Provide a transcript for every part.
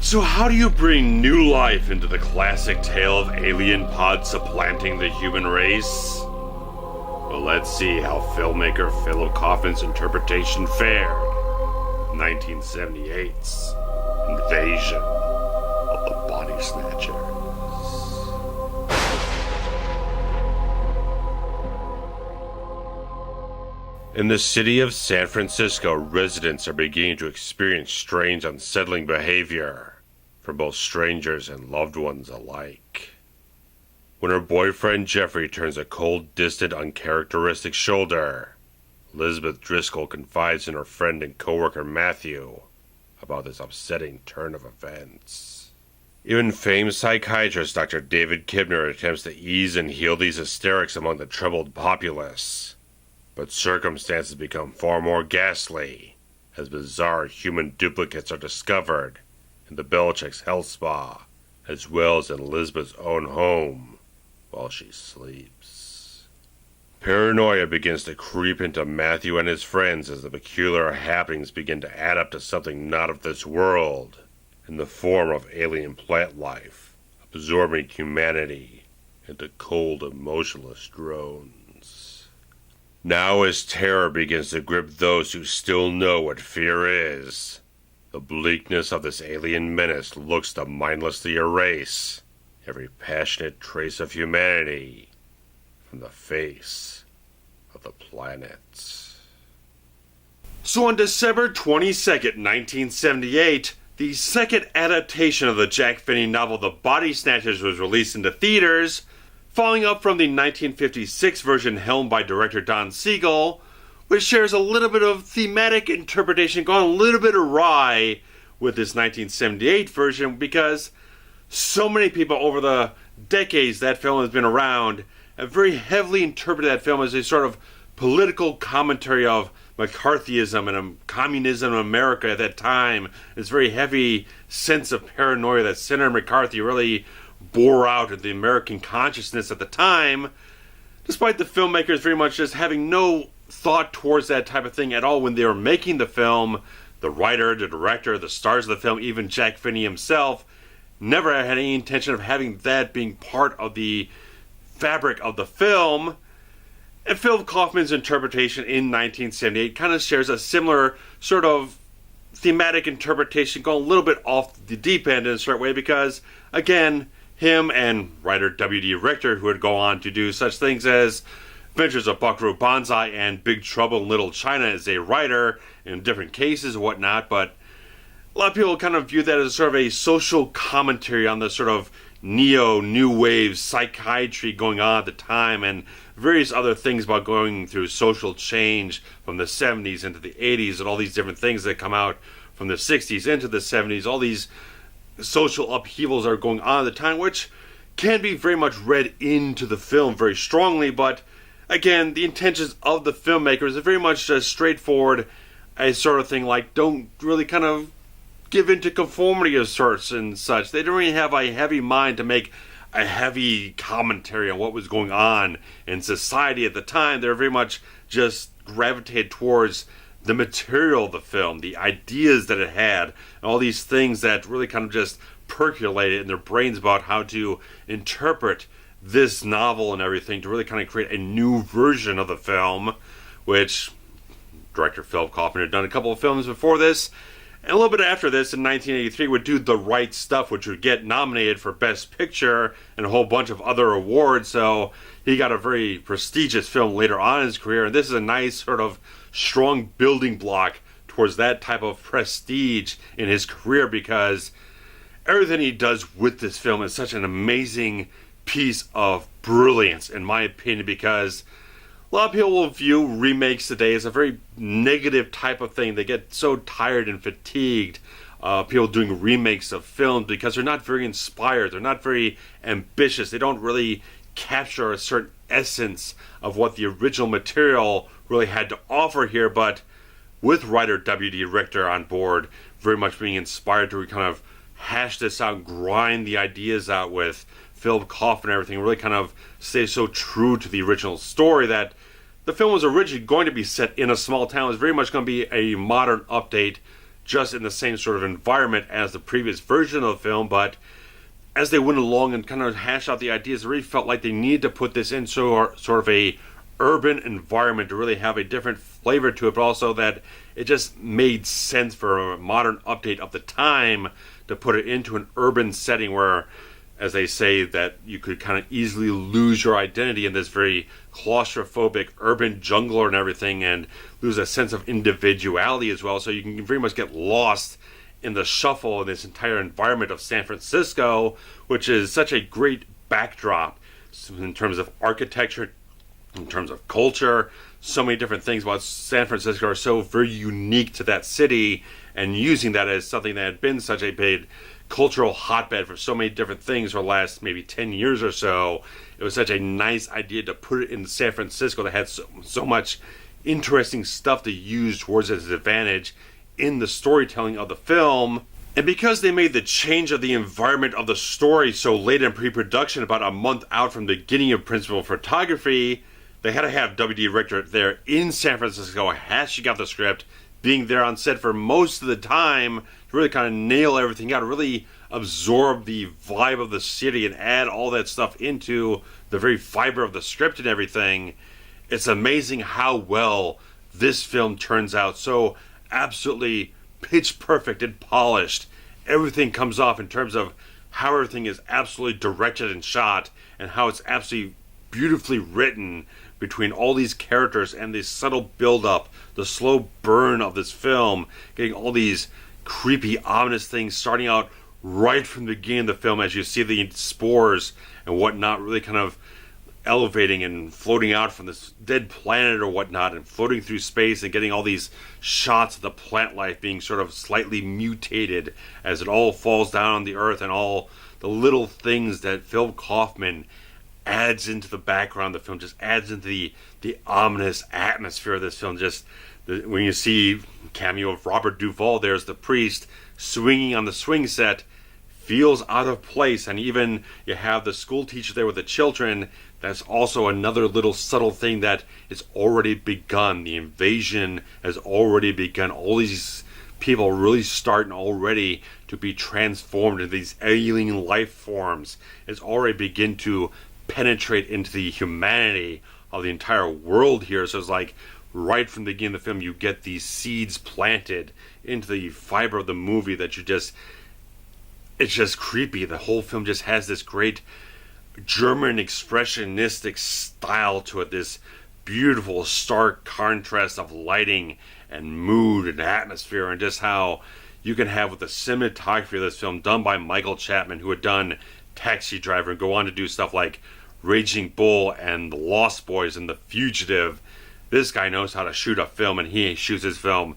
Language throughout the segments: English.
So how do you bring new life into the classic tale of alien pods supplanting the human race? Well, let's see how filmmaker Philip Kaufman's interpretation fared. 1978's Invasion of the Body Snatchers. In the city of San Francisco, residents are beginning to experience strange, unsettling behavior from both strangers and loved ones alike. When her boyfriend Jeffrey turns a cold, distant, uncharacteristic shoulder, Elizabeth Driscoll confides in her friend and coworker Matthew about this upsetting turn of events. Even famed psychiatrist Dr. David Kibner attempts to ease and heal these hysterics among the troubled populace, but circumstances become far more ghastly as bizarre human duplicates are discovered in the Belichick's health spa, as well as in Elizabeth's own home while she sleeps. Paranoia begins to creep into Matthew and his friends as the peculiar happenings begin to add up to something not of this world, in the form of alien plant life, absorbing humanity into cold, emotionless drones. Now as terror begins to grip those who still know what fear is, the bleakness of this alien menace looks to mindlessly erase every passionate trace of humanity from the face of the planet. So on December 22nd, 1978, the second adaptation of the Jack Finney novel The Body Snatchers was released into theaters, following up from the 1956 version helmed by director Don Siegel, which shares a little bit of thematic interpretation gone a little bit awry with this 1978 version, because so many people over the decades that film has been around have very heavily interpreted that film as a sort of political commentary of McCarthyism and communism in America at that time. This very heavy sense of paranoia that Senator McCarthy really bore out in the American consciousness at the time, despite the filmmakers very much just having no thought towards that type of thing at all when they were making the film. The writer, the director, the stars of the film, even Jack Finney himself, never had any intention of having that being part of the fabric of the film. And Philip Kaufman's interpretation in 1978 kind of shares a similar sort of thematic interpretation, going a little bit off the deep end in a certain way, because, again, him and writer W.D. Richter, who would go on to do such things as Adventures of Buckaroo Banzai and Big Trouble in Little China as a writer in different cases and whatnot, but a lot of people kind of view that as sort of a social commentary on the sort of neo-new wave psychiatry going on at the time, and various other things about going through social change from the 70s into the 80s, and all these different things that come out from the 60s into the 70s, all these social upheavals are going on at the time, which can be very much read into the film very strongly, but again, the intentions of the filmmakers are very much just straightforward, a sort of thing like, don't really kind of give into conformity of sorts and such. They don't really have a heavy mind to make a heavy commentary on what was going on in society at the time. They're very much just gravitated towards the material of the film, the ideas that it had, and all these things that really kind of just percolated in their brains about how to interpret this novel and everything to really kind of create a new version of the film, which director Philip Kaufman had done a couple of films before this, and a little bit after this in 1983 would do The Right Stuff, which would get nominated for Best Picture and a whole bunch of other awards, so he got a very prestigious film later on in his career, and this is a nice sort of strong building block towards that type of prestige in his career, because everything he does with this film is such an amazing piece of brilliance, in my opinion, because a lot of people will view remakes today as a very negative type of thing. They get so tired and fatigued, people doing remakes of films, because they're not very inspired, they're not very ambitious, they don't really capture a certain essence of what the original material really had to offer here. But with writer W.D. Richter on board, very much being inspired to kind of hash this out, grind the ideas out with Philip Kaufman and everything, really kind of stay so true to the original story that the film was originally going to be set in a small town. It was very much going to be a modern update just in the same sort of environment as the previous version of the film, but as they went along and kind of hashed out the ideas, they really felt like they needed to put this in sort of a urban environment to really have a different flavor to it, but also that it just made sense for a modern update of the time to put it into an urban setting where, as they say, that you could kind of easily lose your identity in this very claustrophobic urban jungle and everything, and lose a sense of individuality as well. So you can very much get lost in the shuffle in this entire environment of San Francisco, which is such a great backdrop in terms of architecture, in terms of culture. So many different things about San Francisco are so very unique to that city, and using that as something that had been such a big cultural hotbed for so many different things for the last maybe 10 years or so. It was such a nice idea to put it in San Francisco that had so much interesting stuff to use towards its advantage in the storytelling of the film. And because they made the change of the environment of the story so late in pre-production, about a month out from the beginning of principal photography, they had to have W.D. Richter there in San Francisco hashing out the script, being there on set for most of the time to really kind of nail everything out, really absorb the vibe of the city and add all that stuff into the very fiber of the script and everything. It's amazing how well this film turns out. So absolutely pitch perfect and polished. Everything comes off in terms of how everything is absolutely directed and shot, and how it's absolutely beautifully written between all these characters, and this subtle build-up, the slow burn of this film, getting all these creepy, ominous things starting out right from the beginning of the film as you see the spores and whatnot really kind of elevating and floating out from this dead planet or whatnot, and floating through space, and getting all these shots of the plant life being sort of slightly mutated as it all falls down on the earth, and all the little things that Phil Kaufman adds into the background of the film, just adds into the ominous atmosphere of this film. Just when you see cameo of Robert Duvall there as the priest swinging on the swing set, feels out of place. And even you have the school teacher there with the children. That's also another little subtle thing that it's already begun. The invasion has already begun. All these people really starting already to be transformed into these alien life forms. It's already begin to penetrate into the humanity of the entire world here. So it's like right from the beginning of the film, you get these seeds planted into the fiber of the movie that it's just creepy. The whole film just has this great German expressionistic style to it, this beautiful stark contrast of lighting and mood and atmosphere, and just how you can have with the cinematography of this film done by Michalak, who had done Taxi Driver and go on to do stuff like Raging Bull and The Lost Boys and The Fugitive. This guy knows how to shoot a film, and he shoots his film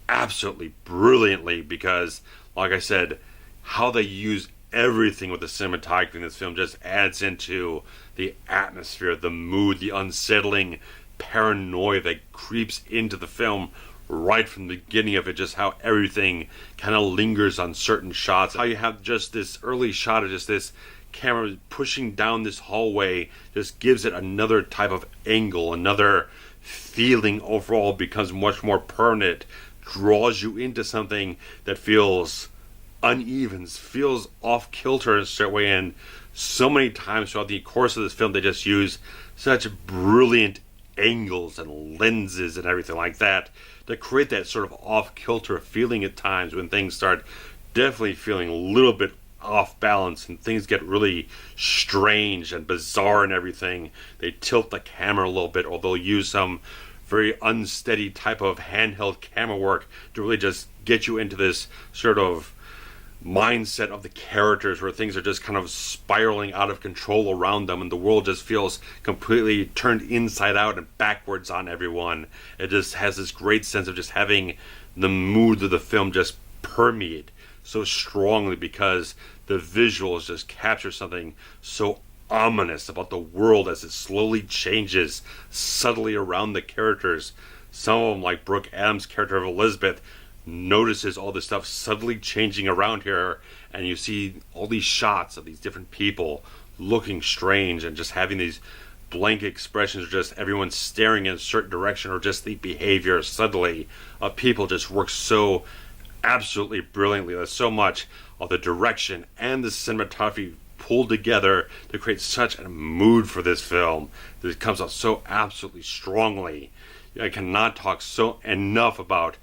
absolutely brilliantly, because, like I said, how they use everything with the cinematography in this film just adds into the atmosphere, the mood, the unsettling paranoia that creeps into the film right from the beginning of it. Just how everything kind of lingers on certain shots, how you have just this early shot of just this camera pushing down this hallway, just gives it another type of angle, another feeling overall, becomes much more permanent, draws you into something that feels uneven, feels off kilter in a certain way. And so many times throughout the course of this film, they just use such brilliant angles and lenses and everything like that to create that sort of off kilter feeling at times when things start definitely feeling a little bit off balance and things get really strange and bizarre and everything. They tilt the camera a little bit, or they'll use some very unsteady type of handheld camera work to really just get you into this sort of mindset of the characters where things are just kind of spiraling out of control around them, and the world just feels completely turned inside out and backwards on everyone. It just has this great sense of just having the mood of the film just permeate so strongly, because the visuals just capture something so ominous about the world as it slowly changes subtly around the characters. Some of them, like Brooke Adams' character of Elizabeth, notices all this stuff subtly changing around here, and you see all these shots of these different people looking strange and just having these blank expressions, or just everyone staring in a certain direction, or just the behavior subtly of people just works so absolutely brilliantly. There's so much of the direction and the cinematography pulled together to create such a mood for this film that it comes out so absolutely strongly. I cannot talk so enough about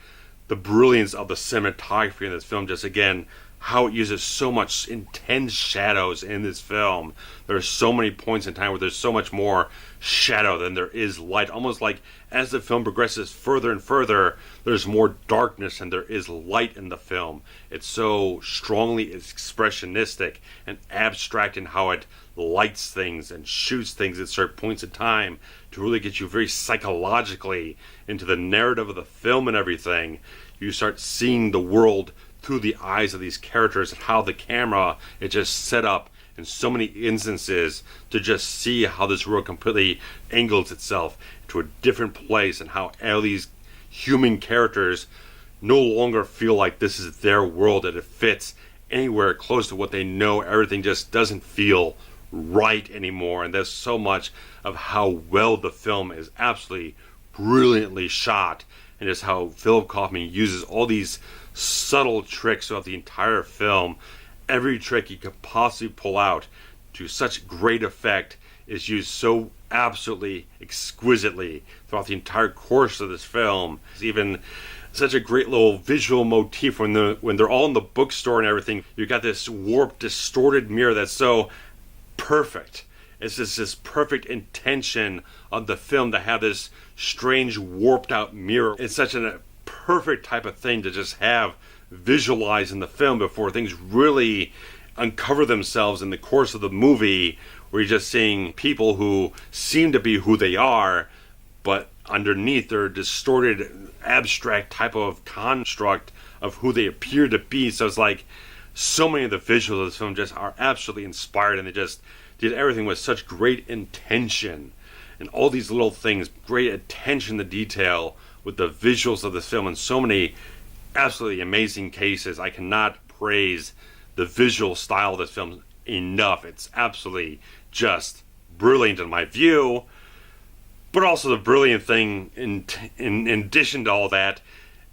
the brilliance of the cinematography in this film. Just again, how it uses so much intense shadows in this film. There are so many points in time where there's so much more shadow than there is light. Almost like as the film progresses further and further, there's more darkness than there is light in the film. It's so strongly expressionistic and abstract in how it lights things and shoots things at certain points in time to really get you very psychologically into the narrative of the film and everything. You start seeing the world through the eyes of these characters and how the camera is just set up in so many instances to just see how this world completely angles itself to a different place, and how all these human characters no longer feel like this is their world, that it fits anywhere close to what they know. Everything just doesn't feel right anymore. And there's so much of how well the film is absolutely brilliantly shot, and just how Philip Kaufman uses all these subtle tricks throughout the entire film. Every trick he could possibly pull out to such great effect is used so absolutely exquisitely throughout the entire course of this film. It's even such a great little visual motif when they're all in the bookstore and everything. You got this warped, distorted mirror that's so perfect. It's just this perfect intention of the film to have this strange warped out mirror. It's such a perfect type of thing to just have visualize in the film before things really uncover themselves in the course of the movie, where you're just seeing people who seem to be who they are, but underneath they're a distorted, abstract type of construct of who they appear to be. So it's like so many of the visuals of this film just are absolutely inspired, and they just did everything with such great intention, and all these little things, great attention to detail with the visuals of this film in so many absolutely amazing cases. I cannot praise the visual style of this film enough. It's absolutely just brilliant in my view. But also the brilliant thing in addition to all that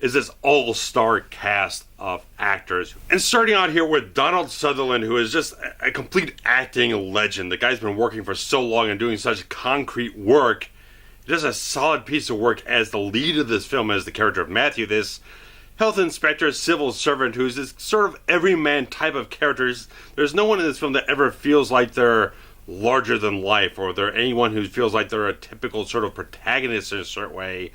is this all-star cast of actors. And starting out here with Donald Sutherland, who is just a complete acting legend. The guy's been working for so long and doing such concrete work. He does a solid piece of work as the lead of this film, as the character of Matthew, this health inspector, civil servant, who's this sort of everyman type of characters. There's no one in this film that ever feels like they're larger than life, or they're anyone who feels like they're a typical sort of protagonist in a certain way.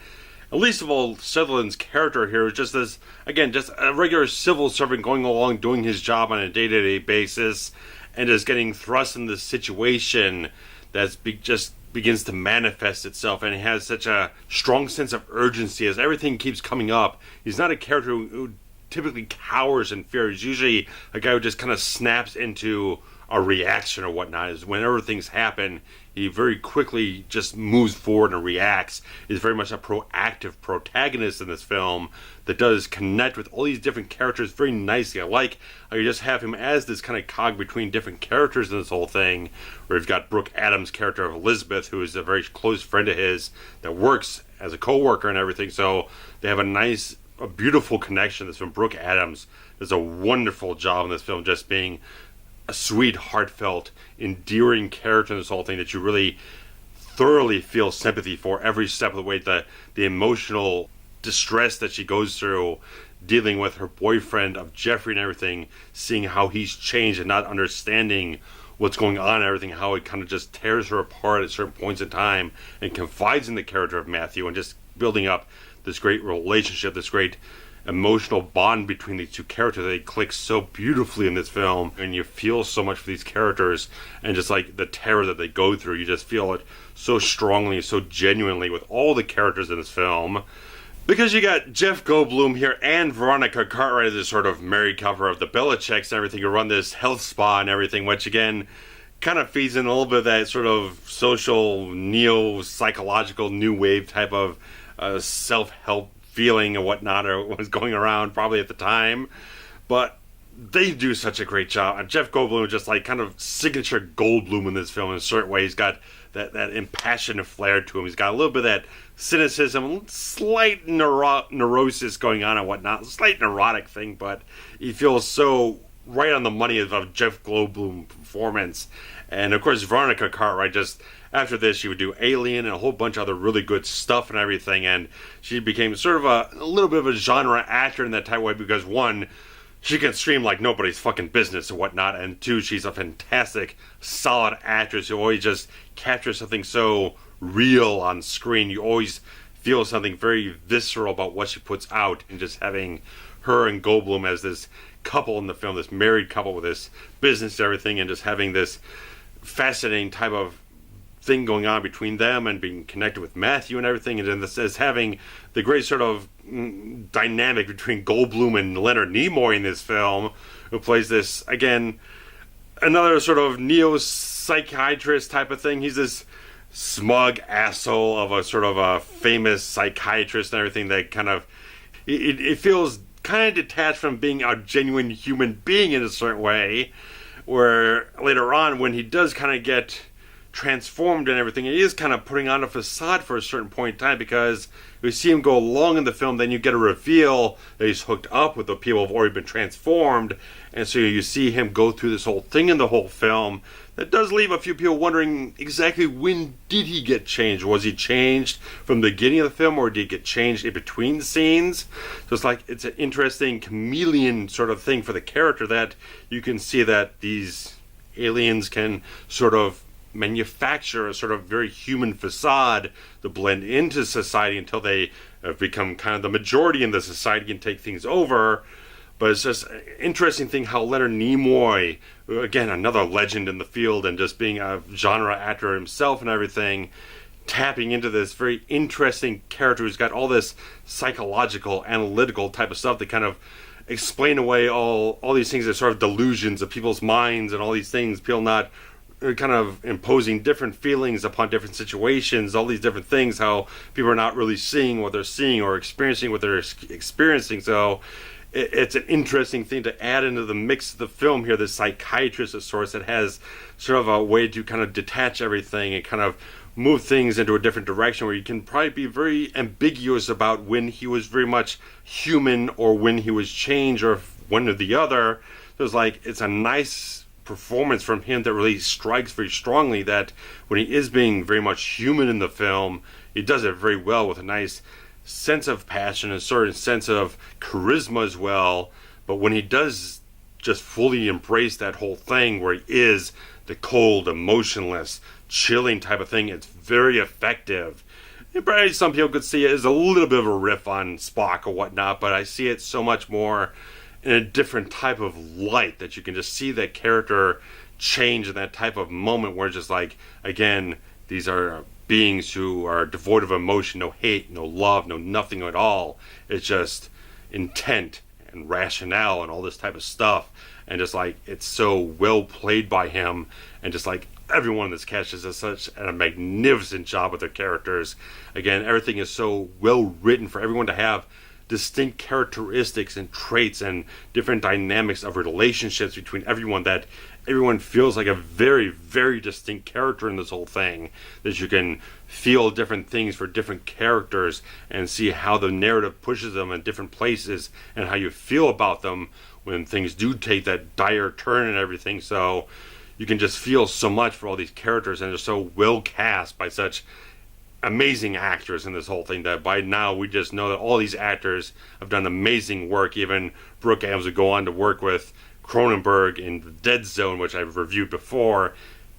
And least of all, Sutherland's character here is just this, again, just a regular civil servant going along doing his job on a day-to-day basis, and just getting thrust in this situation that's just begins to manifest itself, and he has such a strong sense of urgency as everything keeps coming up. He's not a character who typically cowers in fear. He's usually a guy who just kind of snaps into a reaction or whatnot. Is whenever things happen, he very quickly just moves forward and reacts. He's very much a proactive protagonist in this film that does connect with all these different characters very nicely. I like how you just have him as this kind of cog between different characters in this whole thing, where you've got Brooke Adams' character of Elizabeth, who is a very close friend of his that works as a co-worker and everything. So they have a beautiful connection in this film. Brooke Adams does a wonderful job in this film, just being a sweet, heartfelt, endearing character in this whole thing that you really thoroughly feel sympathy for every step of the way. The emotional distress that she goes through dealing with her boyfriend of Jeffrey and everything, seeing how he's changed and not understanding what's going on and everything, how it kind of just tears her apart at certain points in time, and confides in the character of Matthew, and just building up this great relationship, this great emotional bond between these two characters. They click so beautifully in this film, and you feel so much for these characters, and just like the terror that they go through, you just feel it so strongly, so genuinely with all the characters in this film. Because you got Jeff Goldblum here and Veronica Cartwright as this sort of married couple of the Belichicks and everything, who run this health spa and everything, which again kind of feeds in a little bit of that sort of social, neo-psychological, new wave type of self-help feeling and whatnot, or was going around probably at the time. But they do such a great job. And Jeff Goldblum is just like kind of signature Goldblum in this film in a certain way. He's got that impassioned flair to him. He's got a little bit of that cynicism, slight neurosis going on and whatnot, slight neurotic thing, but he feels so right on the money of Jeff Goldblum performance. And of course, Veronica Cartwright, just after this, she would do Alien and a whole bunch of other really good stuff and everything. And she became sort of a little bit of a genre actor in that type of way because, one, she can scream like nobody's fucking business or whatnot, and two, she's a fantastic, solid actress who always just captures something so real on screen. You always feel something very visceral about what she puts out, and just having her and Goldblum as this couple in the film, this married couple with this business and everything, and just having this fascinating type of thing going on between them and being connected with Matthew and everything, and then this is having the great sort of dynamic between Goldblum and Leonard Nimoy in this film, who plays this, again, another sort of neo-psychiatrist type of thing. He's this smug asshole of a sort of a famous psychiatrist and everything that kind of, it feels kind of detached from being a genuine human being in a certain way, where later on when he does kind of get transformed and everything, he is kind of putting on a facade for a certain point in time, because we see him go along in the film, then you get a reveal that he's hooked up with the people who have already been transformed, and so you see him go through this whole thing in the whole film. That does leave a few people wondering exactly when did he get changed. Was he changed from the beginning of the film, or did he get changed in between scenes? So it's like, it's an interesting chameleon sort of thing for the character, that you can see that these aliens can sort of manufacture a sort of very human facade to blend into society until they become kind of the majority in the society and take things over. But it's just an interesting thing how Leonard Nimoy, again, another legend in the field and just being a genre actor himself and everything, tapping into this very interesting character who's got all this psychological, analytical type of stuff that kind of explain away all these things that sort of delusions of people's minds and all these things, people not kind of imposing different feelings upon different situations, all these different things, how people are not really seeing what they're seeing or experiencing what they're experiencing. So it's an interesting thing to add into the mix of the film here, this psychiatrist of sorts that has sort of a way to kind of detach everything and kind of move things into a different direction, where you can probably be very ambiguous about when he was very much human or when he was changed or one or the other. So it's like, it's a nice performance from him that really strikes very strongly that when he is being very much human in the film, he does it very well with a nice sense of passion, a certain sense of charisma as well. But when he does just fully embrace that whole thing where he is the cold, emotionless, chilling type of thing, it's very effective. And probably some people could see it as a little bit of a riff on Spock or whatnot, but I see it so much more in a different type of light, that you can just see that character change in that type of moment where it's just like, again, these are beings who are devoid of emotion, no hate, no love, no nothing at all. It's just intent and rationale and all this type of stuff. And just like, it's so well played by him, and just like everyone in this cast does such a magnificent job with their characters. Again, everything is so well written for everyone to have distinct characteristics and traits and different dynamics of relationships between everyone, that everyone feels like a very, very distinct character in this whole thing, that you can feel different things for different characters and see how the narrative pushes them in different places and how you feel about them when things do take that dire turn and everything. So you can just feel so much for all these characters, and they're so well cast by such amazing actors in this whole thing, that by now we just know that all these actors have done amazing work. Even Brooke Adams would go on to work with Cronenberg in The Dead Zone, which I've reviewed before,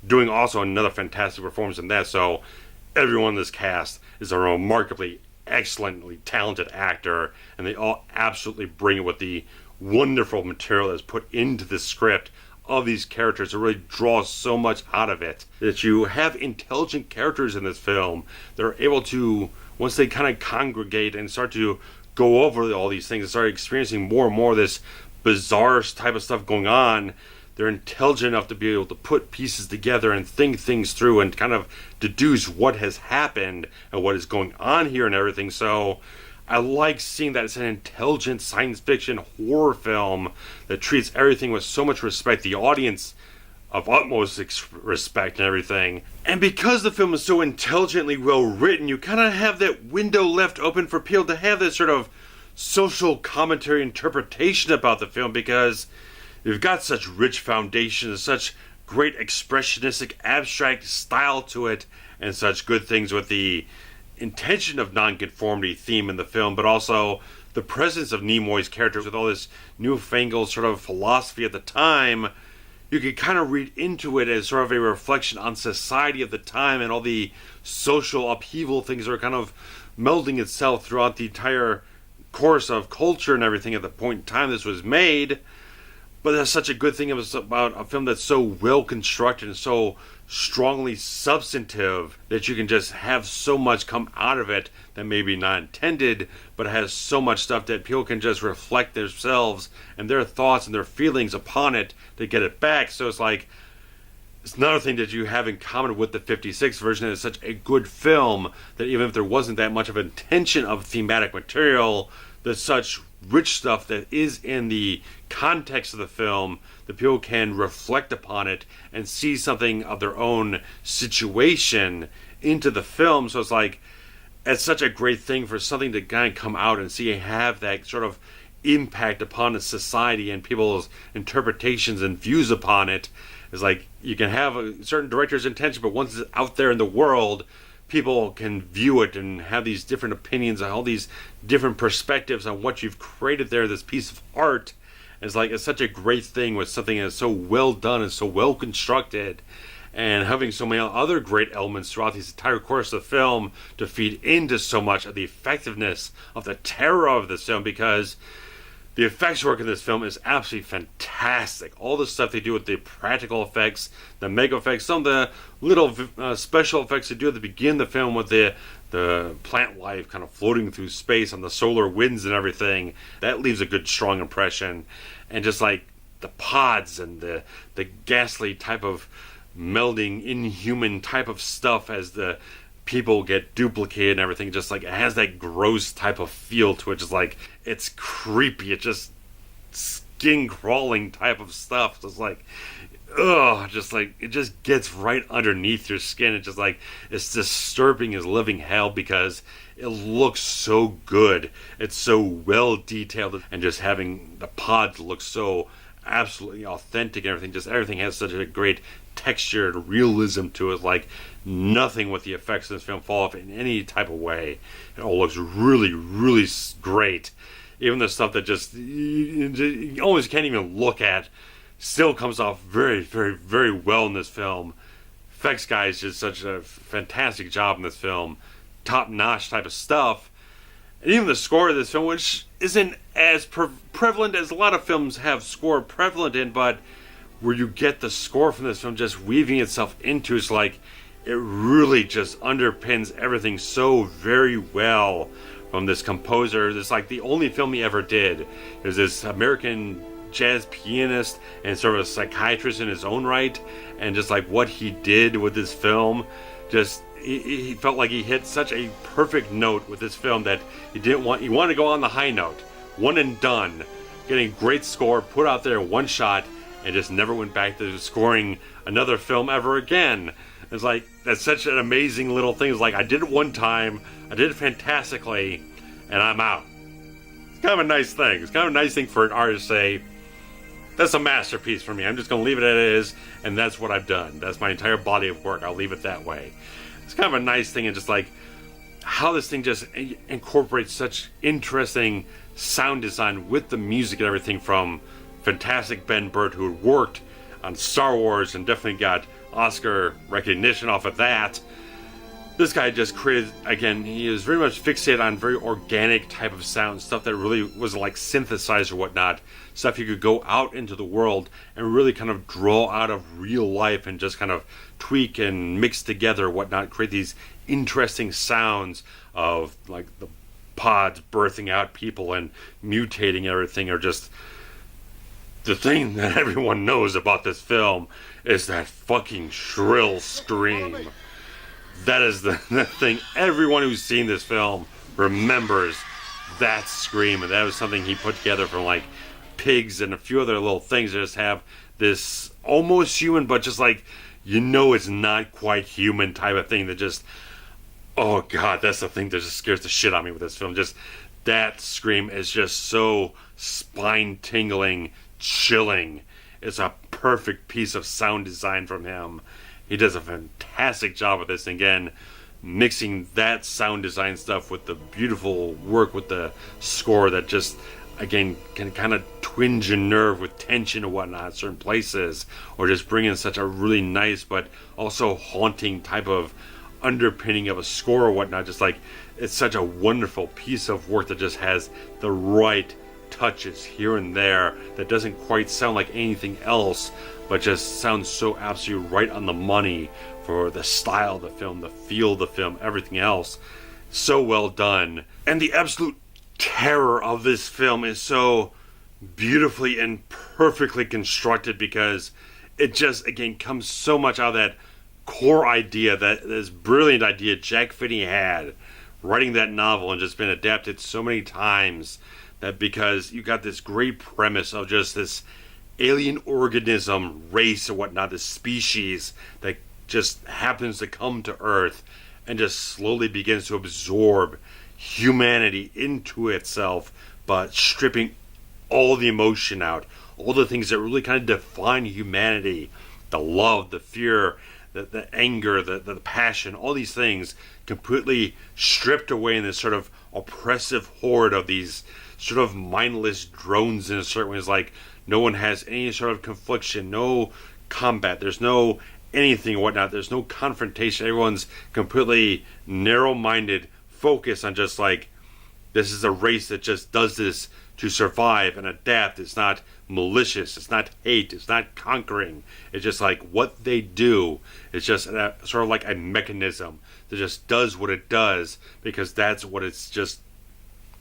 doing also another fantastic performance in that. So everyone in this cast is a remarkably excellently talented actor, and they all absolutely bring it with the wonderful material that's put into the script of these characters. It really draws so much out of it, that you have intelligent characters in this film that are able to, once they kind of congregate and start to go over all these things and start experiencing more and more of this bizarre type of stuff going on, they're intelligent enough to be able to put pieces together and think things through and kind of deduce what has happened and what is going on here and everything. So I like seeing that it's an intelligent science fiction horror film that treats everything with so much respect. The audience of utmost respect and everything. And because the film is so intelligently well written, you kind of have that window left open for people to have this sort of social commentary interpretation about the film, because you've got such rich foundations, such great expressionistic abstract style to it, and such good things with the intention of nonconformity theme in the film, but also the presence of Nimoy's character with all this newfangled sort of philosophy at the time. You can kind of read into it as sort of a reflection on society of the time and all the social upheaval things that are kind of melding itself throughout the entire course of culture and everything at the point in time this was made. But that's such a good thing about a film that's so well constructed and so strongly substantive that you can just have so much come out of it that maybe not intended, but has so much stuff that people can just reflect themselves and their thoughts and their feelings upon it to get it back. So it's like, it's another thing that you have in common with the 56 version. It's such a good film that even if there wasn't that much of intention of thematic material, there's such rich stuff that is in the context of the film that people can reflect upon it and see something of their own situation into the film. So it's like, it's such a great thing for something to kind of come out and see have that sort of impact upon the society and people's interpretations and views upon it. It's like, you can have a certain director's intention, but once it's out there in the world, people can view it and have these different opinions and all these different perspectives on what you've created there, this piece of art. It's like, it's such a great thing with something that's so well done and so well constructed, and having so many other great elements throughout this entire course of the film to feed into so much of the effectiveness of the terror of this film, because the effects work in this film is absolutely fantastic. All the stuff they do with the practical effects, the mega effects, some of the little special effects they do at the beginning of the film with the plant life kind of floating through space on the solar winds and everything, that leaves a good, strong impression. And just like the pods and the ghastly type of melding, inhuman type of stuff as the people get duplicated and everything, just like it has that gross type of feel to it. Just like, it's creepy, it's just skin crawling type of stuff. Just like, ugh, just like, it just gets right underneath your skin. It's just like, it's disturbing as living hell because it looks so good, it's so well detailed, and just having the pods look so absolutely authentic and everything, just everything has such a great textured realism to it. Like, nothing with the effects in this film fall off in any type of way. It all looks really, really great. Even the stuff that just you almost can't even look at still comes off very, very, very well in this film. Effects guys did such a fantastic job in this film. Top-notch type of stuff. And even the score of this film, which isn't as prevalent as a lot of films have score prevalent in, but where you get the score from this film just weaving itself into, it's like, it really just underpins everything so very well from this composer. It's like the only film he ever did. There's this American jazz pianist and sort of a psychiatrist in his own right, and just like what he did with this film, just he felt like he hit such a perfect note with this film that he wanted to go on the high note, one and done, getting great score put out there in one shot, and just never went back to scoring another film ever again. It's like, that's such an amazing little thing. It's like, I did it one time, I did it fantastically, and I'm out. It's kind of a nice thing. It's kind of a nice thing for an artist to say, that's a masterpiece for me. I'm just going to leave it as it is, and that's what I've done. That's my entire body of work. I'll leave it that way. It's kind of a nice thing, and just like how this thing just incorporates such interesting sound design with the music and everything, from fantastic Ben Burtt, who had worked on Star Wars and definitely got Oscar recognition off of that. This guy just created, again, he is very much fixated on very organic type of sound, stuff that really was like synthesized or whatnot, stuff you could go out into the world and really kind of draw out of real life and just kind of tweak and mix together whatnot, create these interesting sounds of like the pods birthing out people and mutating everything. Or just the thing that everyone knows about this film is that fucking shrill scream. That is the thing everyone who's seen this film remembers that scream, and that was something he put together from like pigs and a few other little things that just have this almost human, but just like, it's not quite human type of thing that just, oh god, that's the thing that just scares the shit out of me with this film. Just that scream is just so spine tingling, chilling. It's a perfect piece of sound design from him. He does a fantastic job with this. And again, mixing that sound design stuff with the beautiful work with the score that just, again, can kind of twinge your nerve with tension and whatnot at certain places, or just bring in such a really nice but also haunting type of underpinning of a score or whatnot. Just like, it's such a wonderful piece of work that just has the right touches here and there that doesn't quite sound like anything else, but just sounds so absolutely right on the money for the style of the film, the feel of the film, everything else. So well done. And the absolute terror of this film is so beautifully and perfectly constructed, because it just, again, comes so much out of that core idea, that this brilliant idea Jack Finney had writing that novel, and just been adapted so many times, that because you got this great premise of just this alien organism race or whatnot, this species that just happens to come to Earth and just slowly begins to absorb humanity into itself, but stripping all the emotion out, all the things that really kind of define humanity, the love, the fear, the anger, the passion, all these things completely stripped away in this sort of oppressive horde of these sort of mindless drones in a certain way. It's like no one has any sort of confliction, no combat, there's no anything and whatnot, there's no confrontation, everyone's completely narrow-minded, focused on just like, this is a race that just does this to survive and adapt. It's not malicious, it's not hate, it's not conquering. It's just like what they do is just sort of like a mechanism that just does what it does because that's what it's just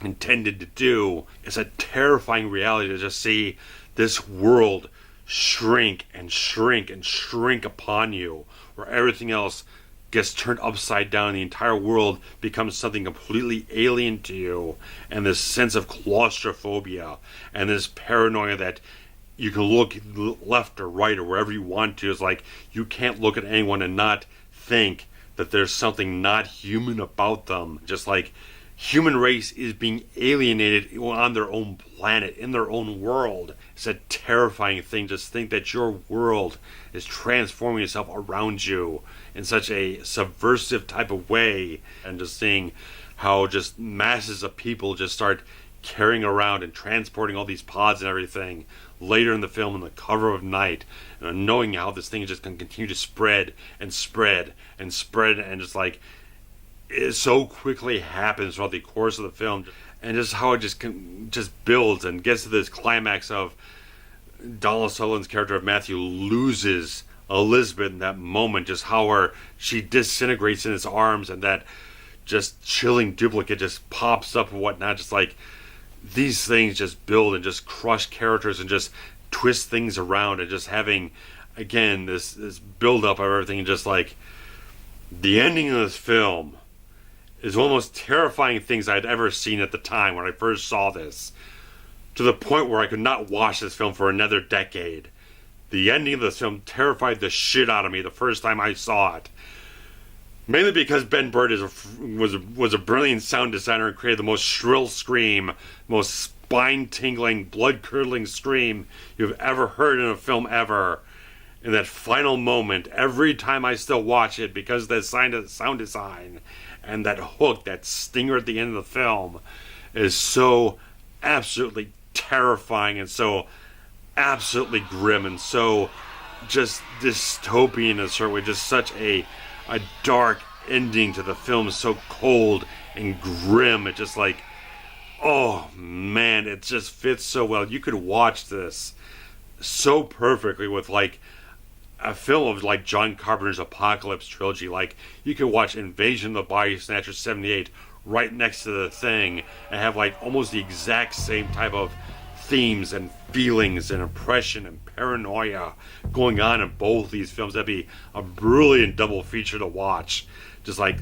intended to do. It's a terrifying reality to just see this world shrink and shrink and shrink upon you, where everything else gets turned upside down. The entire world becomes something completely alien to you, and this sense of claustrophobia and this paranoia that you can look left or right or wherever you want to. It's like you can't look at anyone and not think that there's something not human about them. Just like human race is being alienated on their own planet, in their own world. It's a terrifying thing. Just think that your world is transforming itself around you in such a subversive type of way, and just seeing how just masses of people just start carrying around and transporting all these pods and everything later in the film in the cover of night, and knowing how this thing is just going to continue to spread and spread and spread, and just like it so quickly happens throughout the course of the film, and just how it just builds and gets to this climax of Donald Sutherland's character of Matthew loses Elizabeth in that moment, just how she disintegrates in his arms, and that just chilling duplicate just pops up and whatnot. Just like these things just build and just crush characters and just twist things around, and just having again this build up of everything, and just like the ending of this film is one of the most terrifying things I'd ever seen at the time when I first saw this, to the point where I could not watch this film for another decade. The ending of this film terrified the shit out of me the first time I saw it. Mainly because Ben Burtt was a brilliant sound designer and created the most shrill scream, most spine-tingling, blood-curdling scream you've ever heard in a film ever. In that final moment, every time I still watch it, because of that sound design and that hook, that stinger at the end of the film, is so absolutely terrifying and so absolutely grim and so just dystopian in a certain way. Just such a dark ending to the film, so cold and grim. It just like, oh man, it just fits so well. You could watch this so perfectly with like a film of like John Carpenter's Apocalypse trilogy. Like you could watch Invasion of the Body Snatchers 78 right next to the thing and have like almost the exact same type of themes and feelings and oppression and paranoia going on in both these films. That'd be a brilliant double feature to watch. Just like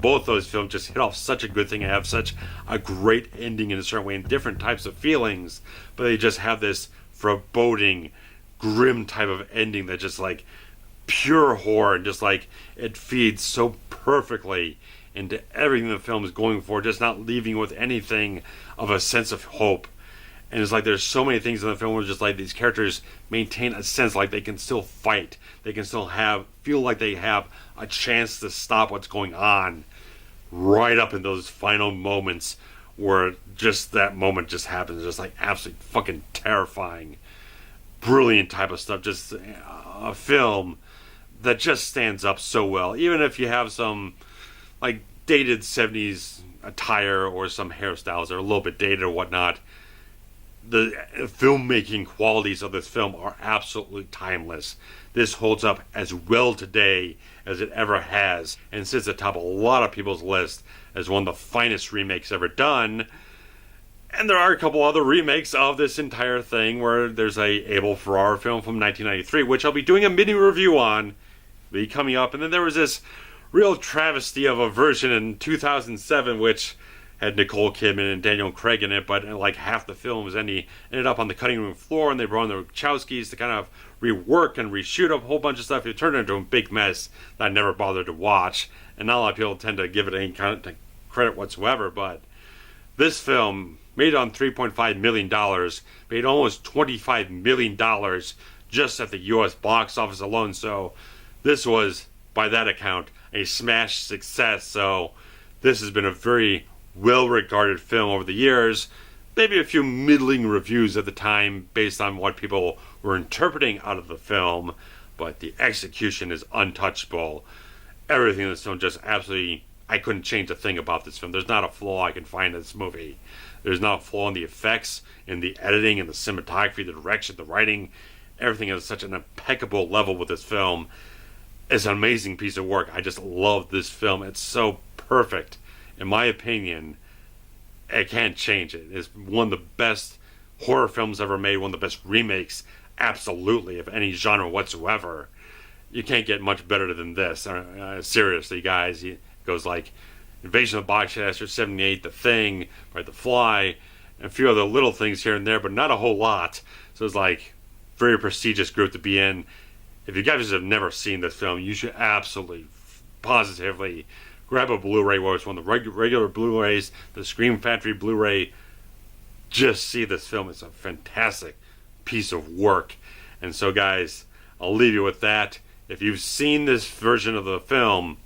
both those films just hit off such a good thing and have such a great ending in a certain way and different types of feelings, but they just have this foreboding, grim type of ending that just like pure horror, and just like it feeds so perfectly into everything the film is going for, just not leaving with anything of a sense of hope. And it's like there's so many things in the film where just like these characters maintain a sense like they can still fight, they can still feel like they have a chance to stop what's going on, right up in those final moments where just that moment just happens. Just like absolutely fucking terrifying, brilliant type of stuff. Just a film that just stands up so well, even if you have some like dated 70s attire or some hairstyles that are a little bit dated or whatnot. The filmmaking qualities of this film are absolutely timeless. This holds up as well today as it ever has, and sits atop a lot of people's list as one of the finest remakes ever done. And there are a couple other remakes of this entire thing, where there's a Abel Ferrara film from 1993, which I'll be doing a mini review on, be coming up. And then there was this real travesty of a version in 2007, which had Nicole Kidman and Daniel Craig in it, but like half the film ended up on the cutting room floor, and they brought in the Wachowskis to kind of rework and reshoot a whole bunch of stuff. It turned into a big mess that I never bothered to watch, and not a lot of people tend to give it any kind of credit whatsoever. But this film, made on $3.5 million, made almost $25 million just at the U.S. box office alone. So this was, by that account, a smash success. So this has been a very well-regarded film over the years. Maybe a few middling reviews at the time based on what people were interpreting out of the film, but the execution is untouchable. Everything in this film just absolutely, I couldn't change a thing about this film. There's not a flaw I can find in this movie. There's not a flaw in the effects, in the editing, in the cinematography, the direction, the writing. Everything is such an impeccable level with this film. It's an amazing piece of work. I just love this film. It's so perfect. In my opinion, I can't change it. It's one of the best horror films ever made, one of the best remakes, absolutely, of any genre whatsoever. You can't get much better than this. Seriously, guys. It goes like Invasion of the Body Snatchers, 78, The Thing, right, The Fly, and a few other little things here and there, but not a whole lot. So it's like very prestigious group to be in. If you guys have never seen this film, you should absolutely, positively grab a Blu-ray, whether it's one of the regular Blu-rays, the Scream Factory Blu-ray. Just see this film. It's a fantastic piece of work. And so, guys, I'll leave you with that. If you've seen this version of the film,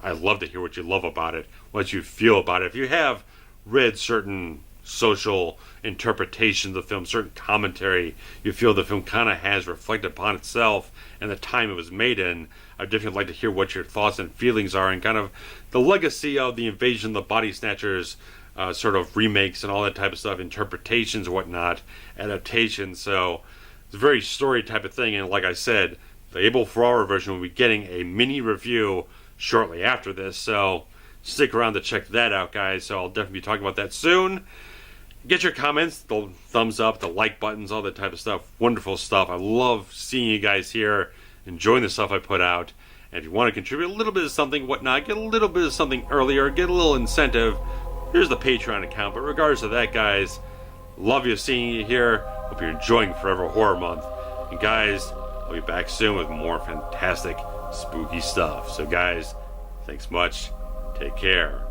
I'd love to hear what you love about it, what you feel about it. If you have read certain social interpretations of the film, certain commentary you feel the film kind of has reflected upon itself and the time it was made in, I'd definitely like to hear what your thoughts and feelings are, and kind of the legacy of the Invasion of the Body Snatchers sort of remakes and all that type of stuff, interpretations, whatnot, adaptations. So it's a very story type of thing, and like I said, the Abel Ferrara version will be getting a mini review shortly after this, so stick around to check that out, guys. So I'll definitely be talking about that soon. Get your comments, the thumbs up, the like buttons, all that type of stuff. Wonderful stuff. I love seeing you guys here, enjoying the stuff I put out. And if you want to contribute a little bit of something, whatnot, get a little bit of something earlier, get a little incentive, here's the Patreon account. But regardless of that, guys, love you seeing you here. Hope you're enjoying Forever Horror Month. And guys, I'll be back soon with more fantastic, spooky stuff. So guys, thanks much. Take care.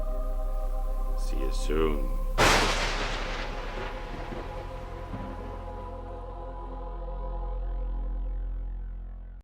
See you soon.